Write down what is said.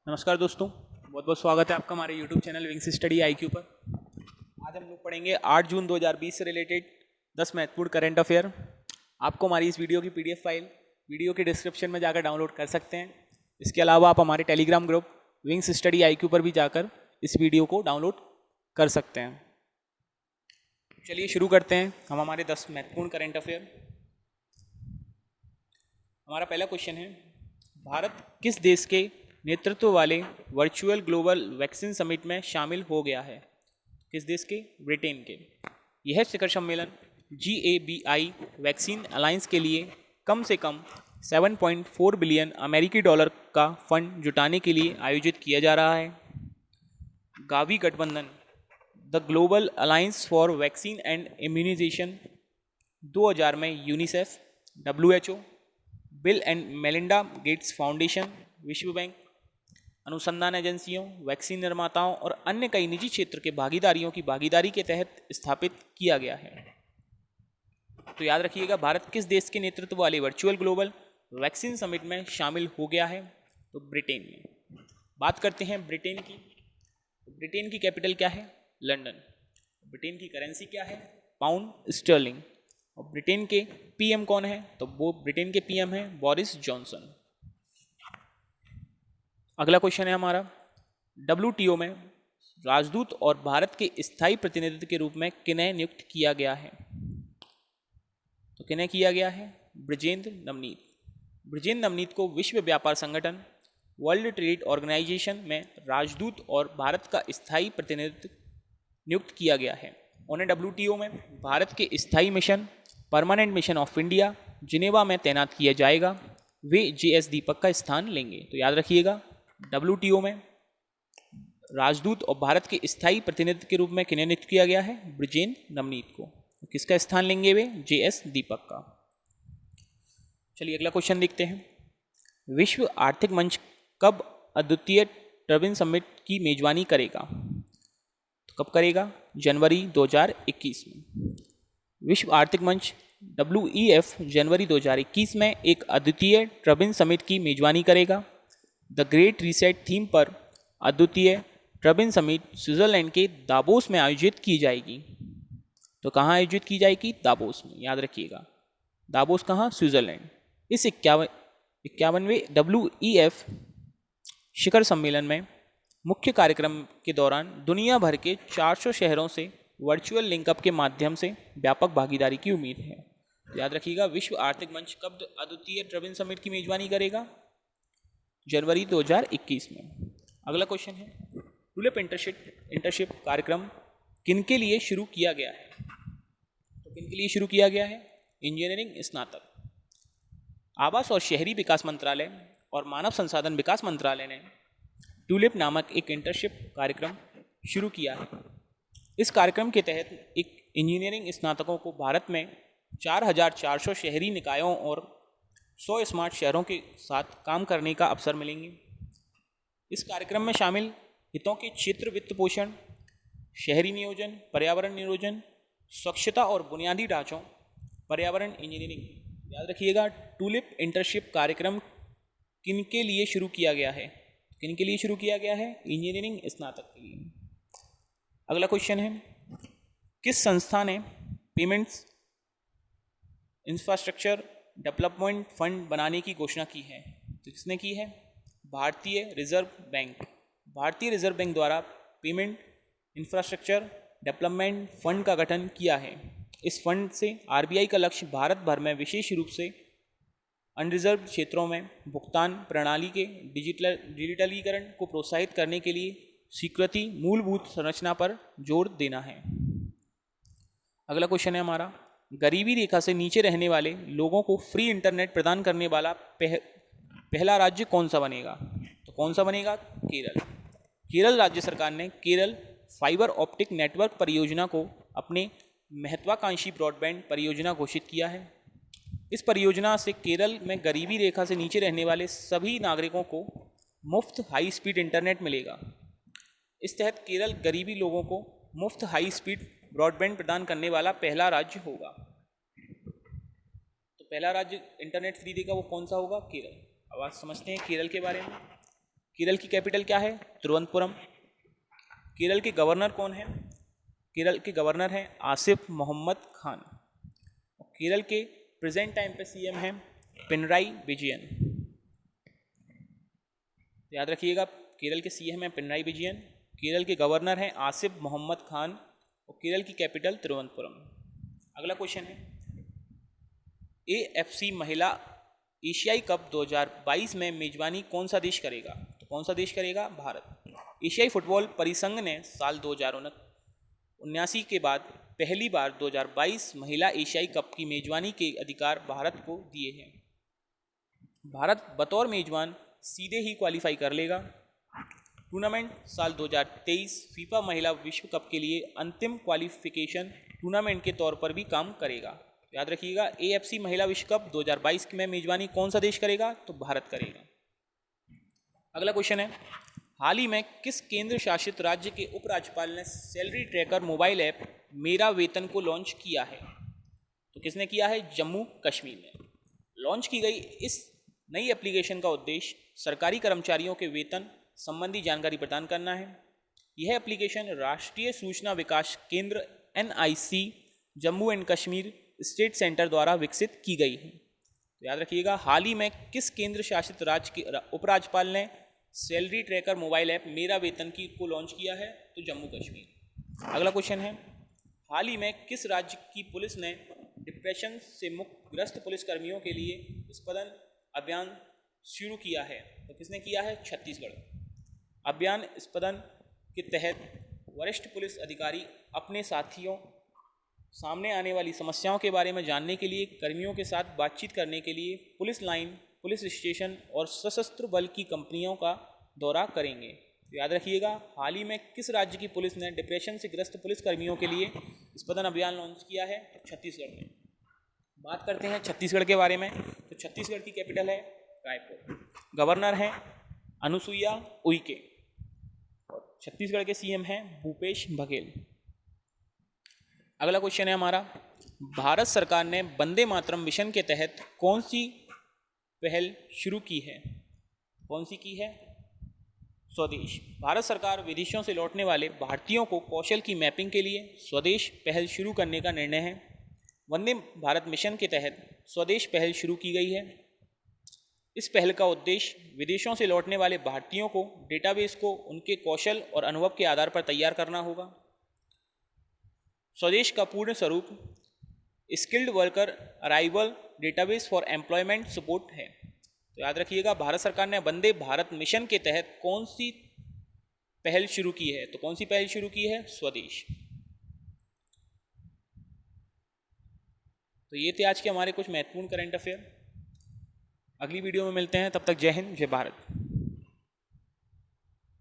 नमस्कार दोस्तों, बहुत बहुत स्वागत है आपका हमारे YouTube channel wings study IQ पर। आज हम लोग पढ़ेंगे 8 जून 2020 से रिलेटेड 10 महत्वपूर्ण करंट अफेयर। आपको हमारी इस वीडियो की PDF फाइल वीडियो के डिस्क्रिप्शन में जाकर डाउनलोड कर सकते हैं। इसके अलावा आप हमारे Telegram group wings study IQ पर भी जाकर इस वीडियो को डाउनलोड कर सकते हैं। चलिए शुरू करते हैं हम हमारे 10 महत्वपूर्ण करंट अफेयर। हमारा पहला क्वेश्चन है, भारत किस देश के नेतृत्व वाले वर्चुअल ग्लोबल वैक्सीन समिट में शामिल हो गया है? किस देश के? ब्रिटेन के। यह शिखर सम्मेलन GAVI वैक्सीन अलायंस के लिए कम से कम 7.4 बिलियन अमेरिकी डॉलर का फंड जुटाने के लिए आयोजित किया जा रहा है। गावी गठबंधन the global alliance for vaccine and immunisation 2000 में UNICEF, WHO, Bill and Melinda Gates foundation, विश्व बैंक, अनुसंधान एजेंसियों, वैक्सीन निर्माताओं और अन्य कई निजी क्षेत्र के भागीदारियों की भागीदारी के तहत स्थापित किया गया है। तो याद रखिएगा, भारत किस देश के नेतृत्व वाले वर्चुअल ग्लोबल वैक्सीन समिट में शामिल हो गया है? तो ब्रिटेन में। बात करते हैं ब्रिटेन की। ब्रिटेन की कैपिटल क्या है? लंदन। ब्रिटेन की करेंसी क्या है? Pound sterling. और ब्रिटेन के PM कौन है? तो वो ब्रिटेन के PM है बोरिस जॉनसन। अगला क्वेश्चन है हमारा, WTO में राजदूत और भारत के स्थायी प्रतिनिधि के रूप में किन्हें नियुक्त किया गया है? तो किन्हें किया गया है? ब्रिजेंद्र नवनीत। ब्रिजेंद्र नवनीत को विश्व व्यापार संगठन वर्ल्ड ट्रेड ऑर्गेनाइजेशन में राजदूत और भारत का स्थायी प्रतिनिधि नियुक्त किया गया है। उन्हें WTO में भारत के स्थायी mission permanent mission of India Geneva में तैनात किया जाएगा। वे JS दीपक का स्थान लेंगे। तो याद रखिएगा, WTO में राजदूत और भारत के स्थायी प्रतिनिधि के रूप में किन्हें नियुक्त किया गया है? ब्रिजेंद्र नवनीत को। तो किसका स्थान लेंगे वे? JS दीपक का। चलिए अगला क्वेश्चन देखते हैं, विश्व आर्थिक मंच कब अद्वितीय टर्बिन समिट की मेजबानी करेगा? तो कब करेगा? जनवरी 2021 में। विश्व आर्थिक मंच WEF जनवरी 2021 में एक अद्वितीय टर्बिन समिट की मेजबानी करेगा। द ग्रेट रीसेट थीम पर अद्वितीय टर्बिन समिट स्विट्जरलैंड के दावोस में आयोजित की जाएगी। तो कहाँ आयोजित की जाएगी? दावोस में। याद रखिएगा, दावोस कहाँ? स्विट्जरलैंड। इस 51वें WEF शिखर सम्मेलन में मुख्य कार्यक्रम के दौरान दुनिया भर के 400 शहरों से वर्चुअल लिंकअप के माध्यम से व्यापक भागीदारी की उम्मीद है। याद रखिएगा, विश्व आर्थिक मंच कब अद्वितीय टर्बिन समिट की मेजबानी करेगा? जनवरी 2021 में। अगला क्वेश्चन है, टूलिप इंटर्नशिप कार्यक्रम किनके लिए शुरू किया गया है? तो किनके लिए शुरू किया गया है? इंजीनियरिंग स्नातक। आवास और शहरी विकास मंत्रालय और मानव संसाधन विकास मंत्रालय ने टूलिप नामक एक इंटर्नशिप कार्यक्रम शुरू किया है। इस कार्यक्रम के तहत एक इंजीनियरिंग स्नातकों को भारत में 4400 शहरी निकायों और 100 स्मार्ट शहरों के साथ काम करने का अवसर मिलेंगे। इस कार्यक्रम में शामिल हितों के क्षेत्र वित्त पोषण, शहरी नियोजन, पर्यावरण नियोजन, स्वच्छता और बुनियादी ढांचों, पर्यावरण इंजीनियरिंग। याद रखिएगा, टूलिप इंटर्नशिप कार्यक्रम किनके लिए शुरू किया गया है? किनके लिए शुरू किया गया है? इंजीनियरिंग स्नातक के लिए। अगला क्वेश्चन है, किस संस्था ने पेमेंट्स इंफ्रास्ट्रक्चर डेवलपमेंट फंड बनाने की घोषणा की है? तो किसने की है? भारतीय रिजर्व बैंक। भारतीय रिजर्व बैंक द्वारा पेमेंट इंफ्रास्ट्रक्चर डेवलपमेंट फंड का गठन किया है। इस फंड से RBI का लक्ष्य भारत भर में विशेष रूप से अनरिजर्व क्षेत्रों में भुगतान प्रणाली के डिजिटलीकरण को प्रोत्साहित करने के लिए स्वीकृति मूलभूत संरचना पर जोर देना है। अगला क्वेश्चन है हमारा, गरीबी रेखा से नीचे रहने वाले लोगों को फ्री इंटरनेट प्रदान करने वाला पहला राज्य कौन सा बनेगा? तो कौन सा बनेगा? केरल। केरल राज्य सरकार ने केरल फाइबर ऑप्टिक नेटवर्क परियोजना को अपने महत्वाकांक्षी ब्रॉडबैंड परियोजना घोषित किया है। इस परियोजना से केरल में गरीबी रेखा से नीचे रहने वाले सभी नागरिकों को मुफ्त हाई स्पीड इंटरनेट मिलेगा। इस तहत केरल गरीबी लोगों को मुफ्त हाई स्पीड ब्रॉडबैंड प्रदान करने वाला पहला राज्य होगा। तो पहला राज्य इंटरनेट फ्री देगा वो कौन सा होगा? केरल। अब आज समझते हैं केरल के बारे में। केरल की कैपिटल क्या है? तिरुवनंतपुरम। केरल के गवर्नर कौन है? केरल के गवर्नर हैं आसिफ मोहम्मद खान। केरल के प्रेजेंट टाइम पे सीएम हैं पिनराई विजयन। याद रखिएगा, केरल के सीएम हैं पिनराई विजयन, केरल के गवर्नर हैं आसिफ मोहम्मद खान और केरल की कैपिटल तिरुवनंतपुरम। अगला क्वेश्चन है, एएफसी महिला एशियाई कप 2022 में मेजबानी कौन सा देश करेगा? तो कौन सा देश करेगा? भारत। एशियाई फुटबॉल परिसंघ ने साल 2079 के बाद पहली बार 2022 महिला एशियाई कप की मेजबानी के अधिकार भारत को दिए हैं। भारत बतौर मेजबान सीधे ही क्वालिफाई कर लेगा। टूर्नामेंट साल 2023 फीफा महिला विश्व कप के लिए अंतिम क्वालिफिकेशन टूर्नामेंट के तौर पर भी काम करेगा। याद रखिएगा, एएफसी महिला विश्व कप 2022 में मेजबानी कौन सा देश करेगा? तो भारत करेगा। अगला क्वेश्चन है, हाल ही में किस केंद्र शासित राज्य के उपराज्यपाल ने सैलरी ट्रैकर मोबाइल ऐप मेरा वेतन को लॉन्च किया है? तो किसने किया है? जम्मू कश्मीर ने। लॉन्च की गई इस नई एप्लीकेशन का उद्देश्य सरकारी कर्मचारियों के वेतन संबंधी जानकारी प्रदान करना है। यह एप्लीकेशन राष्ट्रीय सूचना विकास केंद्र NIC Jammu and Kashmir state centre द्वारा विकसित की गई है। तो याद रखिएगा, हाल ही में किस केंद्र शासित राज्य के उपराज्यपाल ने सैलरी ट्रैकर मोबाइल ऐप मेरा वेतन की को लॉन्च किया है? तो जम्मू कश्मीर। अगला क्वेश्चन है, हाल ही में किस राज्य की पुलिस ने डिप्रेशन से मुक्त ग्रस्त पुलिस कर्मियों के लिए स्पंदन अभियान शुरू किया है? तो किसने किया है? छत्तीसगढ़। अभियान स्पंदन के तहत वरिष्ठ पुलिस अधिकारी अपने साथियों सामने आने वाली समस्याओं के बारे में जानने के लिए कर्मियों के साथ बातचीत करने के लिए पुलिस लाइन, पुलिस स्टेशन और सशस्त्र बल की कंपनियों का दौरा करेंगे। तो याद रखिएगा, हाल ही में किस राज्य की पुलिस ने डिप्रेशन से ग्रस्त पुलिस कर्मियों के लिए स्पंदन अभियान लॉन्च किया है? तो छत्तीसगढ़ ने। बात करते हैं छत्तीसगढ़ के बारे में। तो छत्तीसगढ़ की कैपिटल है रायपुर। गवर्नर हैं अनुसुईया उइके और छत्तीसगढ़ के सीएम हैं भूपेश बघेल। अगला क्वेश्चन है हमारा, भारत सरकार ने वंदे मातरम मिशन के तहत कौन सी पहल शुरू की है? कौन सी की है? स्वदेश। भारत सरकार विदेशों से लौटने वाले भारतीयों को कौशल की मैपिंग के लिए स्वदेश पहल शुरू करने का निर्णय है। वंदे भारत मिशन के तहत स्वदेश पहल शुरू की गई है। इस पहल का उद्देश्य विदेशों से लौटने वाले भारतीयों को डेटाबेस को उनके कौशल और अनुभव के आधार पर तैयार करना होगा। स्वदेश का पूर्ण स्वरूप skilled worker arrival database for employment support है। तो याद रखिएगा, भारत सरकार ने वंदे भारत मिशन के तहत कौन सी पहल शुरू की है? तो कौन सी पहल शुरू की है? स्वदेश। तो ये थे आज के हमारे कुछ महत्वपूर्ण करंट अफेयर। अगली वीडियो में मिलते हैं, तब तक जय हिंद, जय भारत।